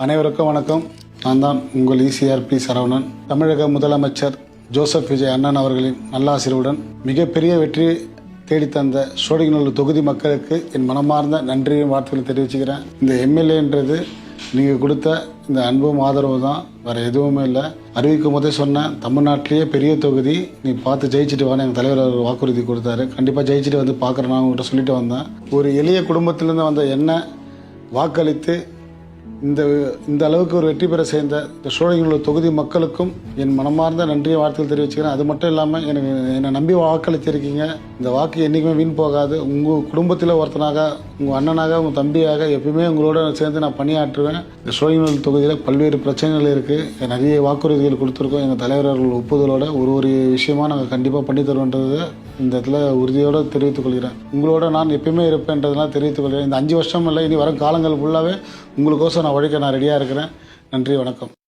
அனைவருக்கும் வணக்கம். நான் தான் உங்கள் இசிஆர்பி சரவணன். தமிழக முதலமைச்சர் ஜோசப் விஜய் அண்ணன் அவர்களின் நல்லாசிரியருடன் மிகப்பெரிய வெற்றி தேடித்தந்த சோழிங்கநல்லூர் தொகுதி மக்களுக்கு என் மனமார்ந்த நன்றியும் வாழ்த்துக்களை தெரிவிச்சுக்கிறேன். இந்த எம்எல்ஏன்றது நீங்கள் கொடுத்த இந்த அன்பும் ஆதரவு தான், வேறு எதுவுமே இல்லை. அறிவிக்கும் போதே சொன்னேன், தமிழ்நாட்டிலேயே பெரிய தொகுதி, நீ பார்த்து ஜெயிச்சுட்டு வான்னு எங்கள் தலைவர் அவர் வாக்குறுதி கொடுத்தாரு. கண்டிப்பாக ஜெயிச்சுட்டு வந்து பார்க்குறேன் உங்கள்கிட்ட சொல்லிட்டு வந்தேன். ஒரு எளிய குடும்பத்திலேருந்து வந்த என்ன வாக்களித்து இந்த அளவுக்கு ஒரு வெற்றி பெற சேர்ந்த இந்த சோழிங்கநல்லூர் தொகுதி மக்களுக்கும் என் மனமார்ந்த நன்றியை வாழ்த்துக்கள் தெரிவிச்சுக்கிறேன். அது மட்டும் இல்லாமல் என்னை நம்பி வாக்களித்திருக்கீங்க. இந்த வாக்கு என்றைக்குமே வீண் போகாது. உங்கள் குடும்பத்தில் ஒருத்தனாக, உங்கள் அண்ணனாக, உங்கள் தம்பியாக எப்பயுமே உங்களோட சேர்ந்து நான் பணியாற்றுவேன். இந்த சோழிங்கநல்லூர் தொகுதியில் பல்வேறு பிரச்சனைகள் இருக்குது. நிறைய வாக்குறுதிகள் கொடுத்துருக்கோம். எங்கள் தலைவர்கள் ஒப்புதலோட ஒரு விஷயமா நாங்கள் கண்டிப்பாக பண்ணி தருவோன்றது இந்த இடத்துல உறுதியோடு தெரிவித்துக் கொள்கிறேன். உங்களோட நான் எப்பயுமே இருப்பேன்றதெல்லாம் தெரிவித்துக் கொள்கிறேன். இந்த 5 வருஷம் இல்லை, இனி வரும் காலங்கள் ஃபுல்லாகவே உங்களுக்கோசம் நான் உழைக்க நான் ரெடியாக இருக்கிறேன். நன்றி, வணக்கம்.